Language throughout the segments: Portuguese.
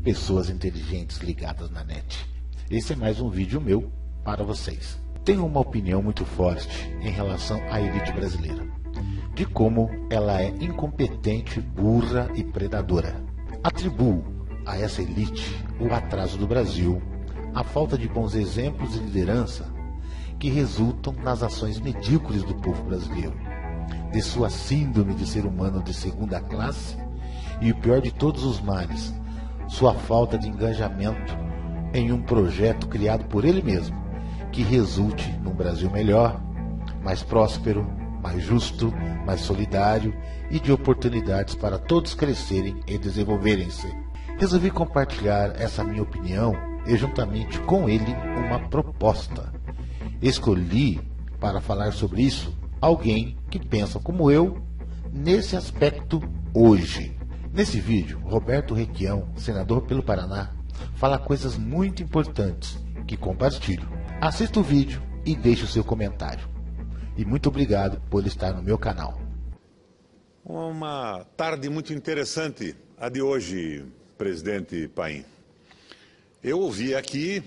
pessoas inteligentes ligadas na net. Esse é mais um vídeo meu para vocês. Tenho uma opinião muito forte em relação à elite brasileira, de como ela é incompetente, burra e predadora. Atribuo a essa elite o atraso do Brasil, a falta de bons exemplos e liderança que resultam nas ações medíocres do povo brasileiro, de sua síndrome de ser humano de segunda classe e o pior de todos os males, sua falta de engajamento em um projeto criado por ele mesmo, que resulte num Brasil melhor, mais próspero, mais justo, mais solidário e de oportunidades para todos crescerem e desenvolverem-se. Resolvi compartilhar essa minha opinião e juntamente com ele uma proposta. Escolhi para falar sobre isso alguém que pensa como eu nesse aspecto hoje. Nesse vídeo, Roberto Requião, senador pelo Paraná, fala coisas muito importantes que compartilho. Assista o vídeo e deixe o seu comentário. E muito obrigado por estar no meu canal. Uma tarde muito interessante a de hoje, presidente Paim. Eu ouvi aqui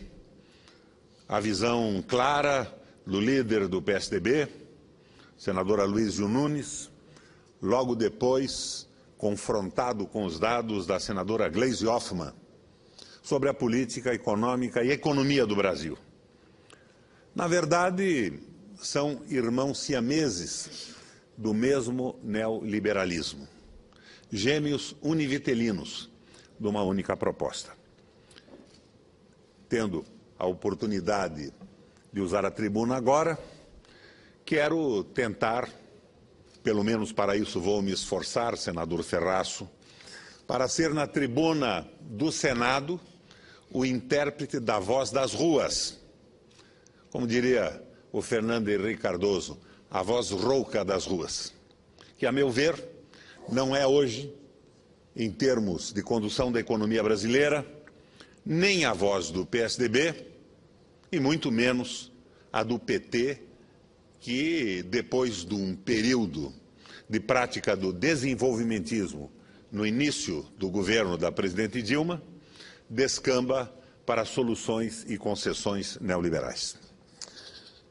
a visão clara do líder do PSDB, senador Aloysio Nunes, logo depois confrontado com os dados da senadora Gleisi Hoffmann sobre a política econômica e economia do Brasil. Na verdade, são irmãos siameses do mesmo neoliberalismo, gêmeos univitelinos de uma única proposta. Tendo a oportunidade de usar a tribuna agora, quero tentar, pelo menos para isso vou me esforçar, senador Ferraço, para ser na tribuna do Senado o intérprete da voz das ruas. Como diria o Fernando Henrique Cardoso, a voz rouca das ruas, que, a meu ver, não é hoje, em termos de condução da economia brasileira, nem a voz do PSDB e muito menos a do PT, que depois de um período de prática do desenvolvimentismo no início do governo da presidente Dilma, descamba para soluções e concessões neoliberais.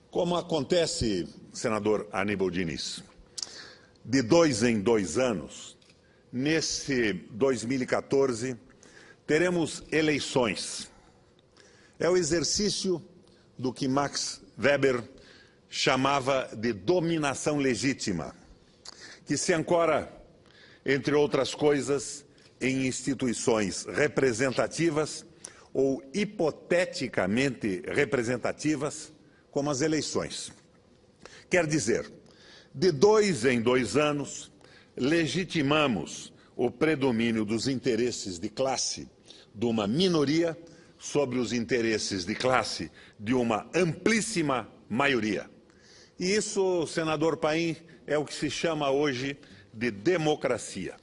Como acontece, senador Aníbal Diniz, de 2 em 2 anos, nesse 2014, teremos eleições. É o exercício do que Max Weber chamava de dominação legítima, que se ancora, entre outras coisas, em instituições representativas ou hipoteticamente representativas, como as eleições. Quer dizer, de 2 em 2 anos, legitimamos o predomínio dos interesses de classe de uma minoria sobre os interesses de classe de uma amplíssima maioria. E isso, senador Paim, é o que se chama hoje de democracia.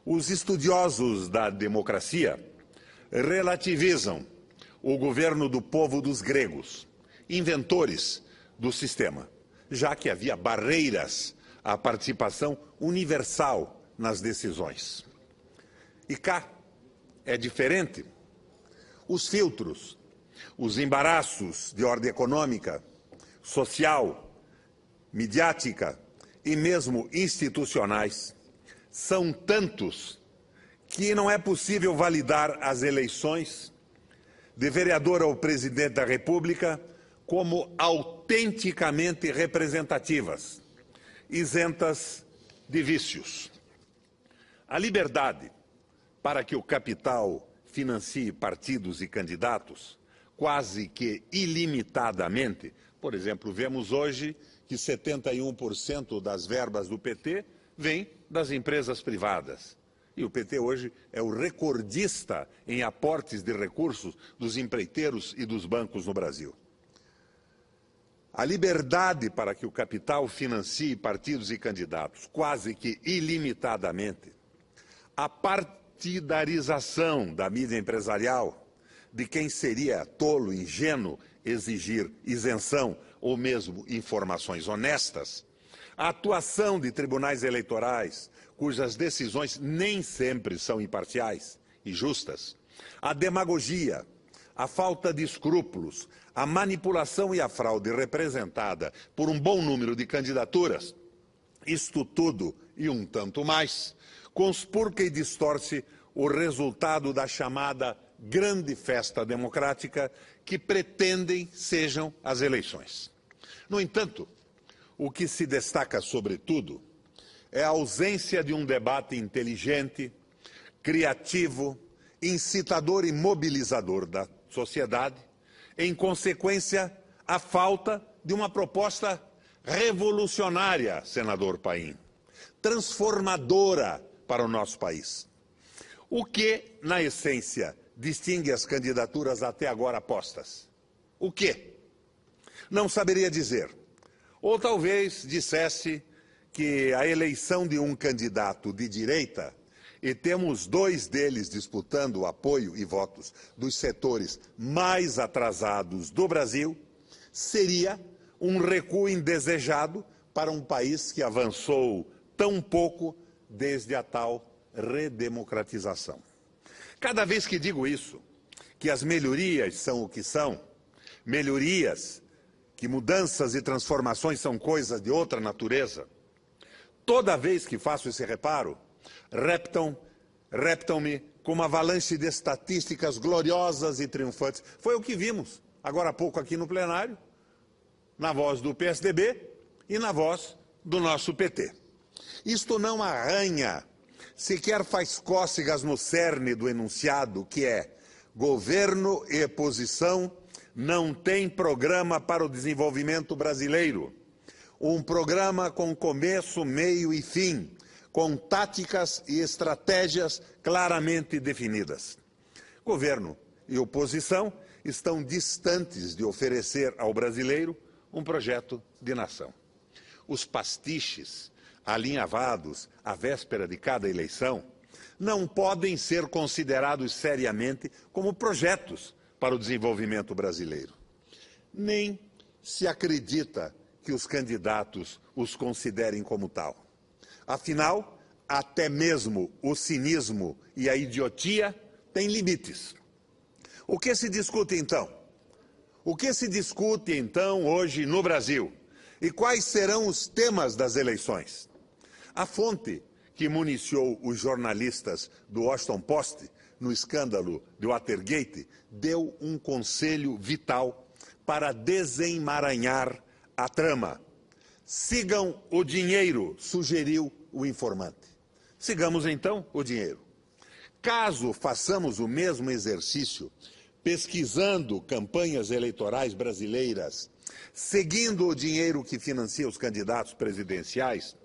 Os estudiosos da democracia relativizam o governo do povo dos gregos, inventores do sistema, já que havia barreiras à participação universal nas decisões. E cá é diferente. Os filtros, os embaraços de ordem econômica, social, midiática e mesmo institucionais são tantos que não é possível validar as eleições de vereador ao presidente da República como autenticamente representativas, isentas de vícios. A liberdade para que o capital financie partidos e candidatos quase que ilimitadamente. Por exemplo, vemos hoje que 71% das verbas do PT vêm das empresas privadas. E o PT hoje é o recordista em aportes de recursos dos empreiteiros e dos bancos no Brasil. A liberdade para que o capital financie partidos e candidatos quase que ilimitadamente. A partidarização da mídia empresarial, de quem seria tolo, ingênuo, exigir isenção ou mesmo informações honestas. A atuação de tribunais eleitorais, cujas decisões nem sempre são imparciais e justas, A demagogia, a falta de escrúpulos, a manipulação e a fraude representada por um bom número de candidaturas, isto tudo e um tanto mais, conspurca e distorce o resultado da chamada grande festa democrática que pretendem sejam as eleições. No entanto, o que se destaca sobretudo é a ausência de um debate inteligente, criativo, incitador e mobilizador da sociedade, em consequência, a falta de uma proposta revolucionária, senador Paim, transformadora para o nosso país. O que, na essência, distingue as candidaturas até agora postas? O quê? Não saberia dizer. Ou talvez dissesse que a eleição de um candidato de direita, e temos dois deles disputando o apoio e votos dos setores mais atrasados do Brasil, seria um recuo indesejado para um país que avançou tão pouco desde a tal redemocratização. Cada vez que digo isso, que as melhorias são o que são, melhorias, que mudanças e transformações são coisas de outra natureza, toda vez que faço esse reparo, reptam-me com uma avalanche de estatísticas gloriosas e triunfantes. Foi o que vimos agora há pouco aqui no plenário, na voz do PSDB e na voz do nosso PT. Isto não arranha, sequer faz cócegas no cerne do enunciado, que é: governo e oposição não têm programa para o desenvolvimento brasileiro. Um programa com começo, meio e fim, com táticas e estratégias claramente definidas. Governo e oposição estão distantes de oferecer ao brasileiro um projeto de nação. Os pastiches alinhavados à véspera de cada eleição não podem ser considerados seriamente como projetos para o desenvolvimento brasileiro. Nem se acredita que os candidatos os considerem como tal. Afinal, até mesmo o cinismo e a idiotia têm limites. O que se discute então? O que se discute então hoje no Brasil? E quais serão os temas das eleições? A fonte que municiou os jornalistas do Washington Post no escândalo do Watergate deu um conselho vital para desemaranhar a trama. Sigam o dinheiro, sugeriu o informante. Sigamos então o dinheiro. Caso façamos o mesmo exercício, pesquisando campanhas eleitorais brasileiras, seguindo o dinheiro que financia os candidatos presidenciais,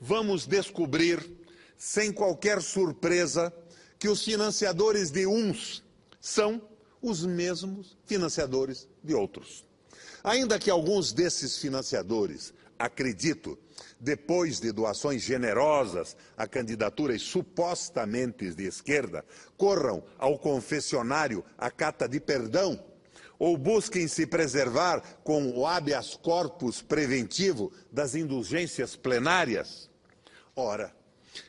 vamos descobrir, sem qualquer surpresa, que os financiadores de uns são os mesmos financiadores de outros. Ainda que alguns desses financiadores, acredito, depois de doações generosas a candidaturas supostamente de esquerda, corram ao confessionário à cata de perdão, ou busquem se preservar com o habeas corpus preventivo das indulgências plenárias. Ora,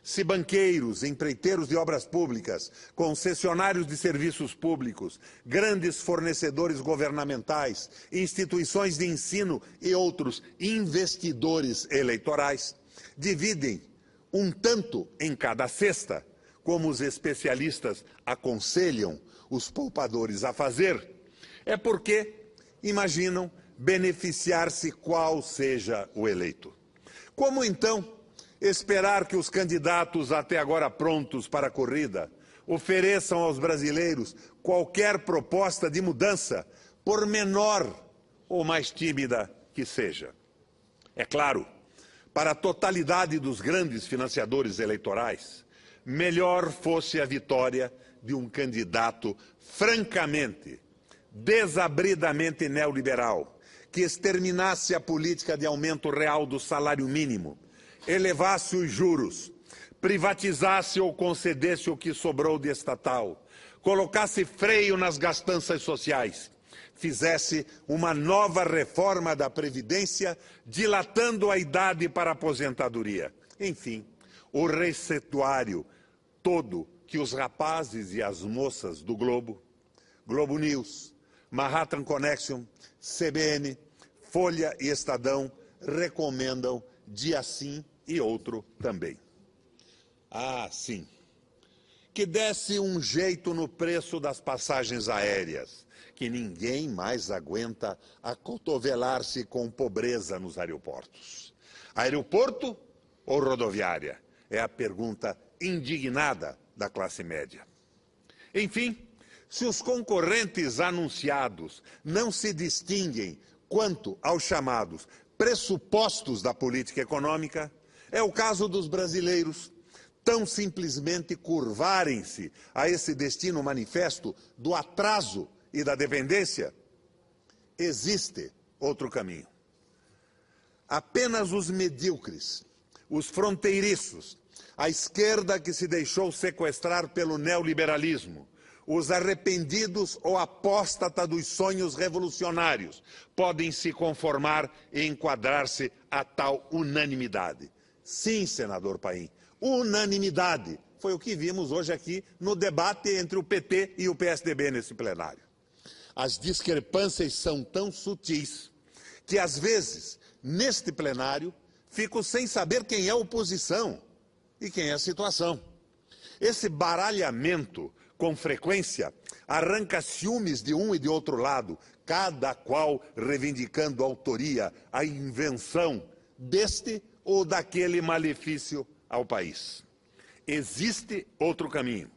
se banqueiros, empreiteiros de obras públicas, concessionários de serviços públicos, grandes fornecedores governamentais, instituições de ensino e outros investidores eleitorais dividem um tanto em cada cesta, como os especialistas aconselham os poupadores a fazer, é porque imaginam beneficiar-se qual seja o eleito. Como então esperar que os candidatos até agora prontos para a corrida ofereçam aos brasileiros qualquer proposta de mudança, por menor ou mais tímida que seja? É claro, para a totalidade dos grandes financiadores eleitorais, melhor fosse a vitória de um candidato francamente, desabridamente neoliberal, que exterminasse a política de aumento real do salário mínimo, elevasse os juros, privatizasse ou concedesse o que sobrou de estatal, colocasse freio nas gastanças sociais, fizesse uma nova reforma da Previdência, dilatando a idade para a aposentadoria. Enfim, o receituário todo que os rapazes e as moças do Globo, Globo News, Manhattan Connection, CBN, Folha e Estadão recomendam dia sim e outro também. Ah, sim. Que desse um jeito no preço das passagens aéreas, que ninguém mais aguenta acotovelar-se com pobreza nos aeroportos. Aeroporto ou rodoviária? É a pergunta indignada da classe média. Enfim, se os concorrentes anunciados não se distinguem quanto aos chamados pressupostos da política econômica, é o caso dos brasileiros tão simplesmente curvarem-se a esse destino manifesto do atraso e da dependência? Existe outro caminho. Apenas os medíocres, os fronteiriços, a esquerda que se deixou sequestrar pelo neoliberalismo, os arrependidos ou apóstata dos sonhos revolucionários podem se conformar e enquadrar-se a tal unanimidade. Sim, senador Paim, unanimidade. Foi o que vimos hoje aqui no debate entre o PT e o PSDB nesse plenário. As discrepâncias são tão sutis que, às vezes, neste plenário, fico sem saber quem é oposição e quem é a situação. Esse baralhamento, com frequência, arranca ciúmes de um e de outro lado, cada qual reivindicando a autoria, a invenção deste ou daquele malefício ao país. Existe outro caminho.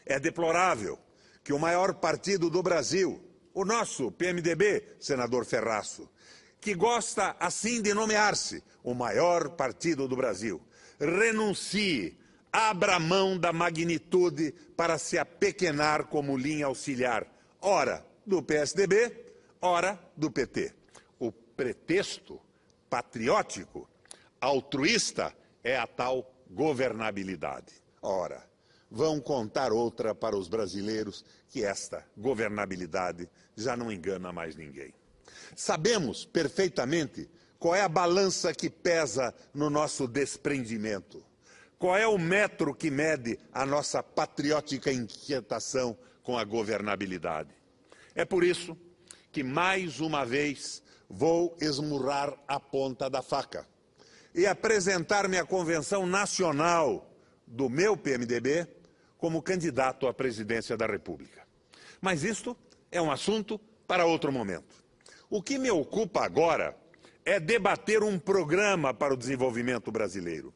É deplorável que o maior partido do Brasil, o nosso PMDB, senador Ferraço, que gosta assim de nomear-se o maior partido do Brasil, renuncie, abra mão da magnitude para se apequenar como linha auxiliar, ora do PSDB, ora do PT. O pretexto patriótico, altruísta, é a tal governabilidade. Ora, vão contar outra para os brasileiros que esta governabilidade já não engana mais ninguém. Sabemos perfeitamente qual é a balança que pesa no nosso desprendimento. Qual é o metro que mede a nossa patriótica inquietação com a governabilidade? É por isso que, mais uma vez, vou esmurrar a ponta da faca e apresentar-me à Convenção Nacional do meu PMDB como candidato à presidência da República. Mas isto é um assunto para outro momento. O que me ocupa agora é debater um programa para o desenvolvimento brasileiro.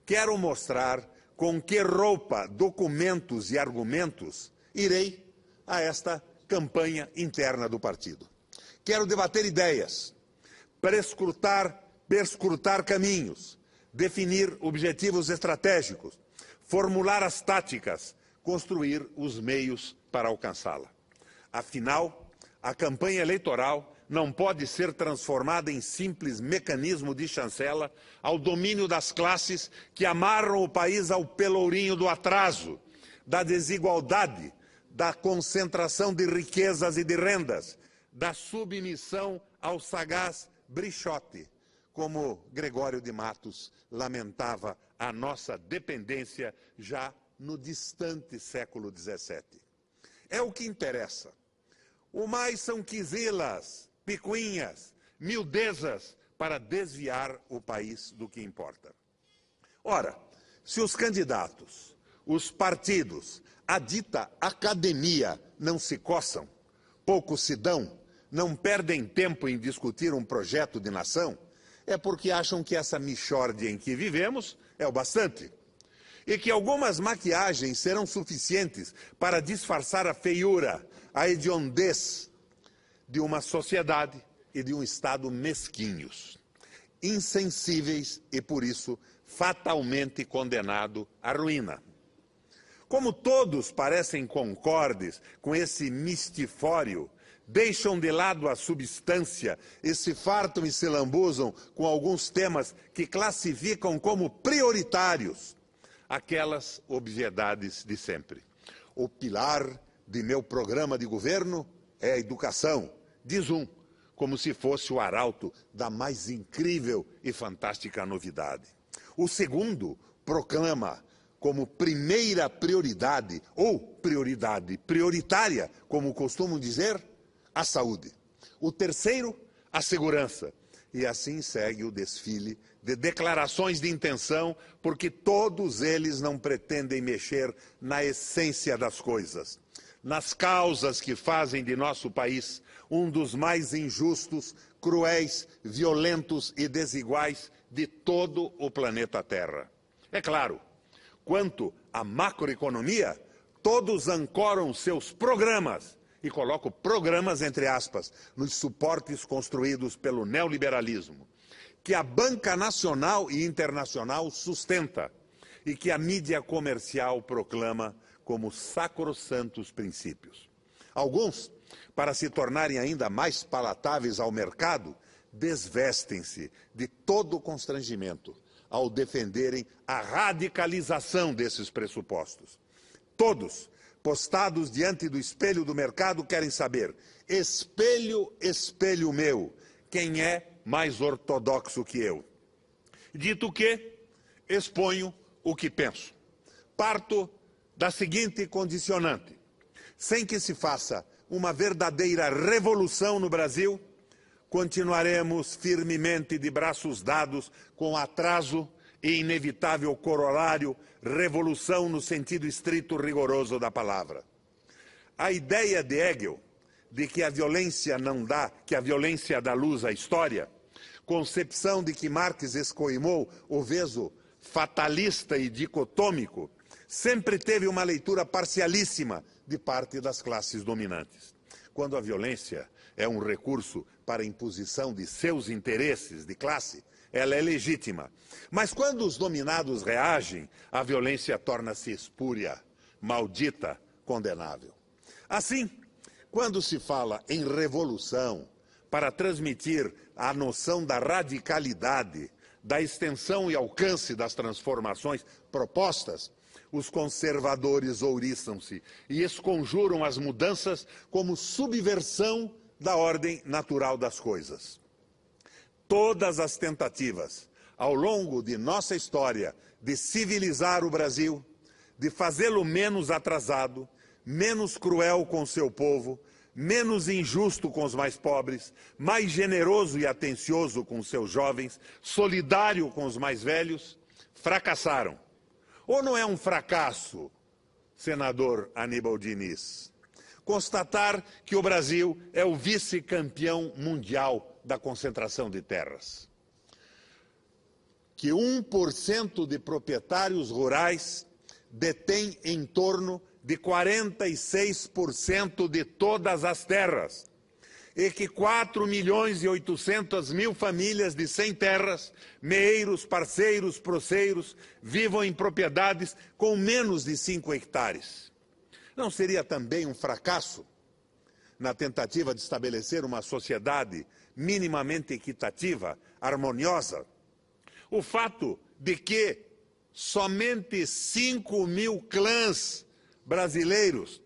Quero mostrar com que roupa, documentos e argumentos irei a esta campanha interna do partido. Quero debater ideias, perscrutar caminhos, definir objetivos estratégicos, formular as táticas, construir os meios para alcançá-la. Afinal, a campanha eleitoral não pode ser transformada em simples mecanismo de chancela ao domínio das classes que amarram o país ao pelourinho do atraso, da desigualdade, da concentração de riquezas e de rendas, da submissão ao sagaz brichote, como Gregório de Matos lamentava a nossa dependência já no distante século XVII. É o que interessa. O mais são quisilas, picuinhas, miudezas para desviar o país do que importa. Ora, se os candidatos, os partidos, a dita academia não se coçam, pouco se dão, não perdem tempo em discutir um projeto de nação, é porque acham que essa mixórdia em que vivemos é o bastante. E que algumas maquiagens serão suficientes para disfarçar a feiura, a hediondez de uma sociedade e de um Estado mesquinhos, insensíveis e, por isso, fatalmente condenado à ruína. Como todos parecem concordes com esse mistifório, deixam de lado a substância e se fartam e se lambuzam com alguns temas que classificam como prioritários aquelas obviedades de sempre. O pilar de meu programa de governo é a educação, diz um, como se fosse o arauto da mais incrível e fantástica novidade. O segundo proclama como primeira prioridade, ou prioridade prioritária, como costumam dizer, a saúde. O terceiro, a segurança. E assim segue o desfile de declarações de intenção, porque todos eles não pretendem mexer na essência das coisas, nas causas que fazem de nosso país um dos mais injustos, cruéis, violentos e desiguais de todo o planeta Terra. É claro, quanto à macroeconomia, todos ancoram seus programas, e coloco programas entre aspas, nos suportes construídos pelo neoliberalismo, que a banca nacional e internacional sustenta e que a mídia comercial proclama como sacrossantos princípios. Alguns, para se tornarem ainda mais palatáveis ao mercado, desvestem-se de todo o constrangimento ao defenderem a radicalização desses pressupostos. Todos, postados diante do espelho do mercado, querem saber: espelho, espelho meu, quem é mais ortodoxo que eu? Dito que, exponho o que penso. Parto da seguinte condicionante: sem que se faça uma verdadeira revolução no Brasil, continuaremos firmemente de braços dados com atraso e inevitável corolário, revolução no sentido estrito rigoroso da palavra. A ideia de Hegel de que a violência dá luz à história, concepção de que Marx escoimou o veso fatalista e dicotômico, sempre teve uma leitura parcialíssima de parte das classes dominantes. Quando a violência é um recurso para a imposição de seus interesses de classe, ela é legítima. Mas quando os dominados reagem, a violência torna-se espúria, maldita, condenável. Assim, quando se fala em revolução, para transmitir a noção da radicalidade, da extensão e alcance das transformações propostas, os conservadores ouriçam-se e esconjuram as mudanças como subversão da ordem natural das coisas. Todas as tentativas, ao longo de nossa história, de civilizar o Brasil, de fazê-lo menos atrasado, menos cruel com seu povo, menos injusto com os mais pobres, mais generoso e atencioso com seus jovens, solidário com os mais velhos, fracassaram. Ou não é um fracasso, senador Aníbal Diniz, constatar que o Brasil é o vice-campeão mundial da concentração de terras? Que 1% de proprietários rurais detém em torno de 46% de todas as terras, e que 4.800.000 famílias de sem terras, meeiros, parceiros, proceiros, vivam em propriedades com menos de 5 hectares. Não seria também um fracasso, na tentativa de estabelecer uma sociedade minimamente equitativa, harmoniosa, o fato de que somente 5.000 clãs brasileiros,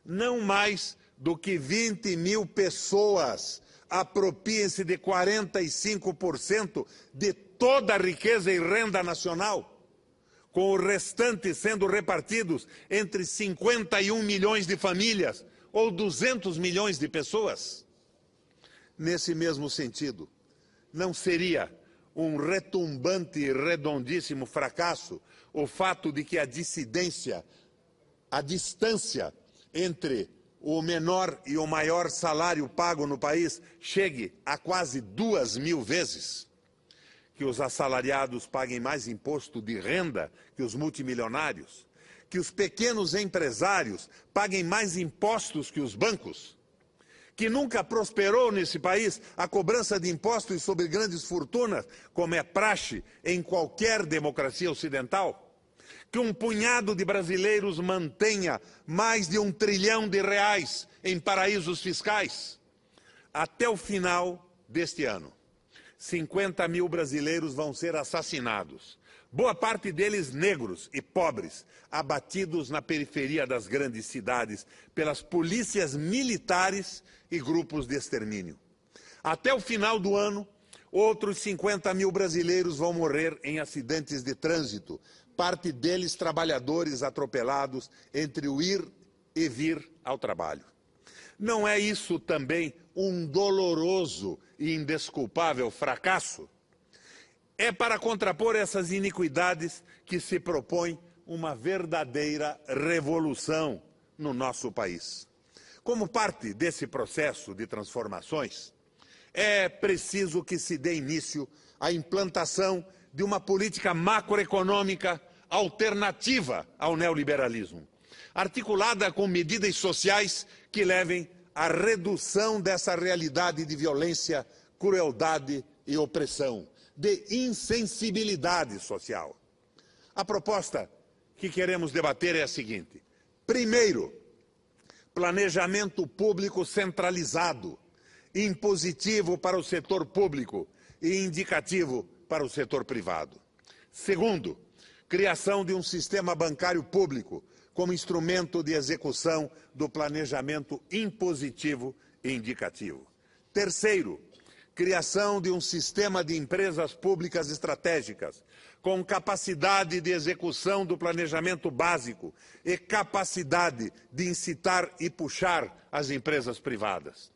não mais do que 20.000 pessoas, apropiem-se de 45% de toda a riqueza e renda nacional, com o restante sendo repartidos entre 51 milhões de famílias ou 200 milhões de pessoas. Nesse mesmo sentido, não seria um retumbante e redondíssimo fracasso o fato de que a distância entre o menor e o maior salário pago no país chegue a quase 2.000 vezes? Que os assalariados paguem mais imposto de renda que os multimilionários? Que os pequenos empresários paguem mais impostos que os bancos? Que nunca prosperou nesse país a cobrança de impostos sobre grandes fortunas, como é praxe em qualquer democracia ocidental? Que um punhado de brasileiros mantenha mais de R$1 trilhão em paraísos fiscais? Até o final deste ano, 50.000 brasileiros vão ser assassinados, boa parte deles negros e pobres, abatidos na periferia das grandes cidades pelas polícias militares e grupos de extermínio. Até o final do ano, outros 50.000 brasileiros vão morrer em acidentes de trânsito, parte deles trabalhadores atropelados entre o ir e vir ao trabalho. Não é isso também um doloroso e indesculpável fracasso? É para contrapor essas iniquidades que se propõe uma verdadeira revolução no nosso país. Como parte desse processo de transformações, é preciso que se dê início à implantação de uma política macroeconômica alternativa ao neoliberalismo, articulada com medidas sociais que levem à redução dessa realidade de violência, crueldade e opressão, de insensibilidade social. A proposta que queremos debater é a seguinte: primeiro, planejamento público centralizado, impositivo para o setor público e indicativo para o setor privado. Segundo, criação de um sistema bancário público como instrumento de execução do planejamento impositivo e indicativo. Terceiro, criação de um sistema de empresas públicas estratégicas com capacidade de execução do planejamento básico e capacidade de incitar e puxar as empresas privadas.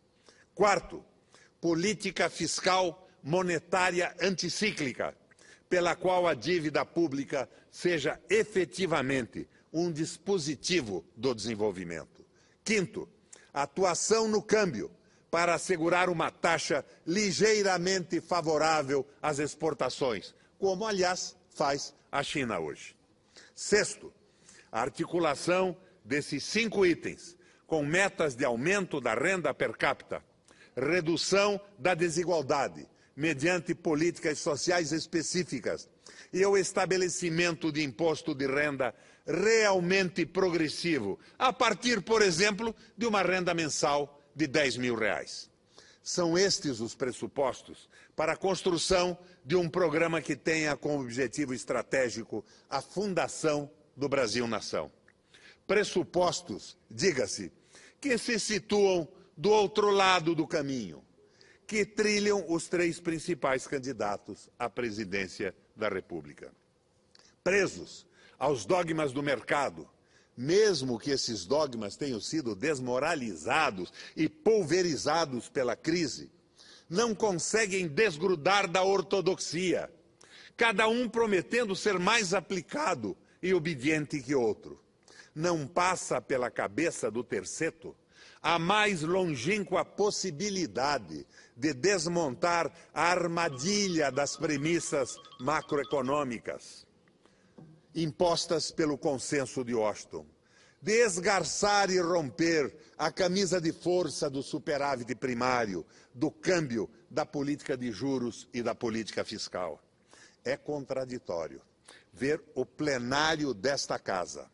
Quarto, política fiscal monetária anticíclica, pela qual a dívida pública seja efetivamente um dispositivo do desenvolvimento. Quinto, atuação no câmbio, para assegurar uma taxa ligeiramente favorável às exportações, como, aliás, faz a China hoje. Sexto, a articulação desses 5 itens com metas de aumento da renda per capita, redução da desigualdade, mediante políticas sociais específicas e o estabelecimento de imposto de renda realmente progressivo, a partir, por exemplo, de uma renda mensal de R$10.000. São estes os pressupostos para a construção de um programa que tenha como objetivo estratégico a fundação do Brasil-nação. Pressupostos, diga-se, que se situam do outro lado do caminho, que trilham os 3 principais candidatos à presidência da República. Presos aos dogmas do mercado, mesmo que esses dogmas tenham sido desmoralizados e pulverizados pela crise, não conseguem desgrudar da ortodoxia, cada um prometendo ser mais aplicado e obediente que outro. Não passa pela cabeça do terceto a mais longínqua possibilidade de desmontar a armadilha das premissas macroeconômicas impostas pelo consenso de Washington, de esgarçar e romper a camisa de força do superávit primário, do câmbio, da política de juros e da política fiscal. É contraditório ver o plenário desta casa,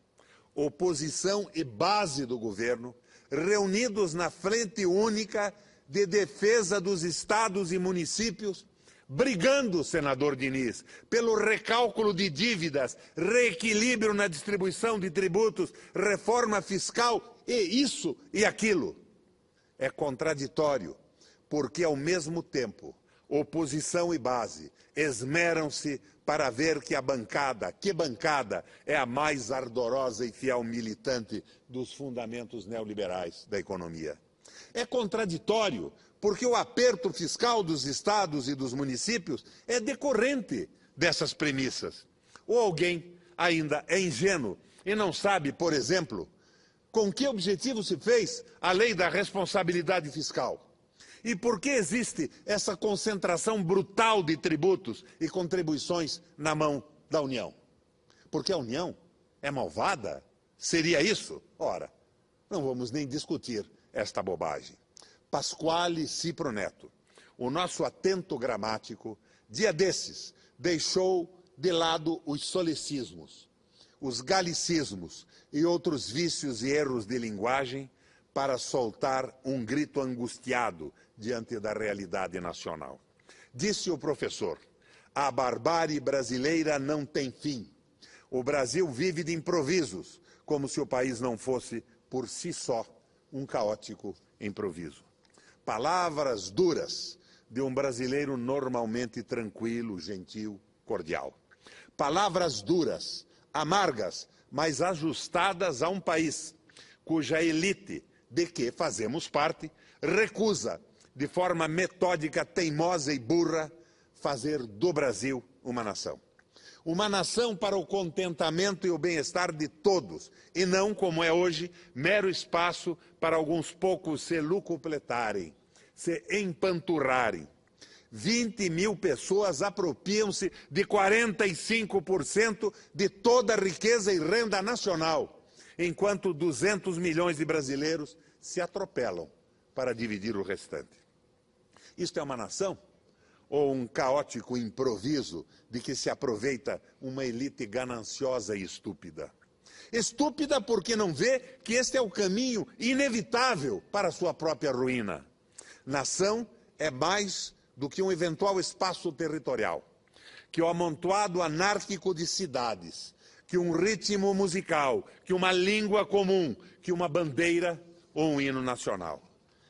oposição e base do governo, reunidos na frente única de defesa dos estados e municípios, brigando, senador Diniz, pelo recálculo de dívidas, reequilíbrio na distribuição de tributos, reforma fiscal e isso e aquilo. É contraditório, porque ao mesmo tempo, oposição e base esmeram-se para ver que bancada é a mais ardorosa e fiel militante dos fundamentos neoliberais da economia. É contraditório, porque o aperto fiscal dos estados e dos municípios é decorrente dessas premissas. Ou alguém ainda é ingênuo e não sabe, por exemplo, com que objetivo se fez a lei da responsabilidade fiscal. E por que existe essa concentração brutal de tributos e contribuições na mão da União? Porque a União é malvada? Seria isso? Ora, não vamos nem discutir esta bobagem. Pasquale Cipro Neto, o nosso atento gramático, dia desses, deixou de lado os solecismos, os galicismos e outros vícios e erros de linguagem para soltar um grito angustiado diante da realidade nacional. Disse o professor: a barbárie brasileira não tem fim. O Brasil vive de improvisos, como se o país não fosse, por si só, um caótico improviso. Palavras duras de um brasileiro normalmente tranquilo, gentil, cordial. Palavras duras amargas, mas ajustadas a um país cuja elite, de que fazemos parte, recusa, de forma metódica, teimosa e burra, fazer do Brasil uma nação. Uma nação para o contentamento e o bem-estar de todos, e não, como é hoje, mero espaço para alguns poucos se lucupletarem, se empanturrarem. 20 mil pessoas apropriam-se de 45% de toda a riqueza e renda nacional, enquanto 200 milhões de brasileiros se atropelam para dividir o restante. Isto é uma nação ou um caótico improviso de que se aproveita uma elite gananciosa e estúpida? Estúpida porque não vê que este é o caminho inevitável para a sua própria ruína. Nação é mais do que um eventual espaço territorial, que o amontoado anárquico de cidades, que um ritmo musical, que uma língua comum, que uma bandeira ou um hino nacional.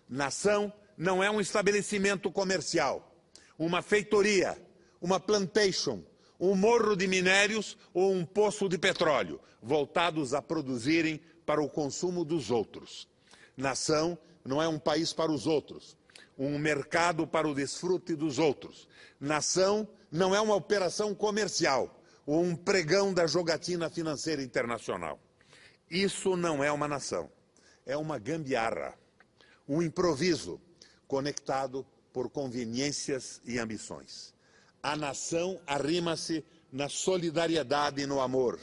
Nação não é um estabelecimento comercial, uma feitoria, uma plantation, um morro de minérios ou um poço de petróleo, voltados a produzirem para o consumo dos outros. Nação não é um país para os outros, um mercado para o desfrute dos outros. Nação não é uma operação comercial ou um pregão da jogatina financeira internacional. Isso não é uma nação, é uma gambiarra, um improviso conectado por conveniências e ambições. A nação arrima-se na solidariedade e no amor.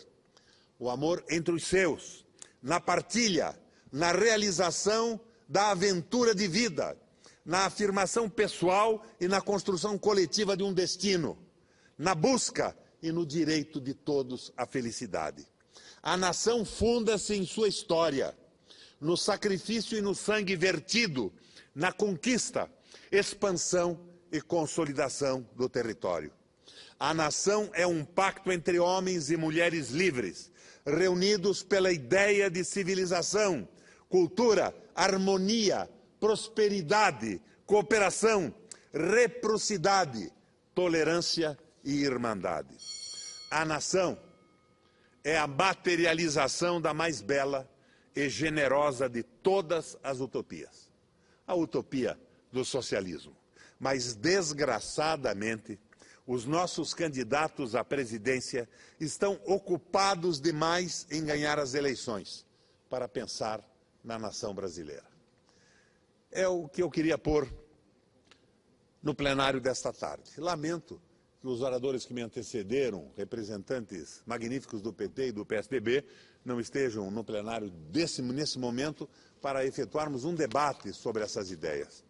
O amor entre os seus, na partilha, na realização da aventura de vida, na afirmação pessoal e na construção coletiva de um destino, na busca e no direito de todos à felicidade. A nação funda-se em sua história, no sacrifício e no sangue vertido, na conquista, expansão e consolidação do território. A nação é um pacto entre homens e mulheres livres, reunidos pela ideia de civilização, cultura, harmonia, prosperidade, cooperação, reciprocidade, tolerância e irmandade. A nação é a materialização da mais bela e generosa de todas as utopias, a utopia do socialismo. Mas, desgraçadamente, os nossos candidatos à presidência estão ocupados demais em ganhar as eleições para pensar na nação brasileira. É o que eu queria pôr no plenário desta tarde. Lamento que os oradores que me antecederam, representantes magníficos do PT e do PSDB, não estejam no plenário nesse momento para efetuarmos um debate sobre essas ideias.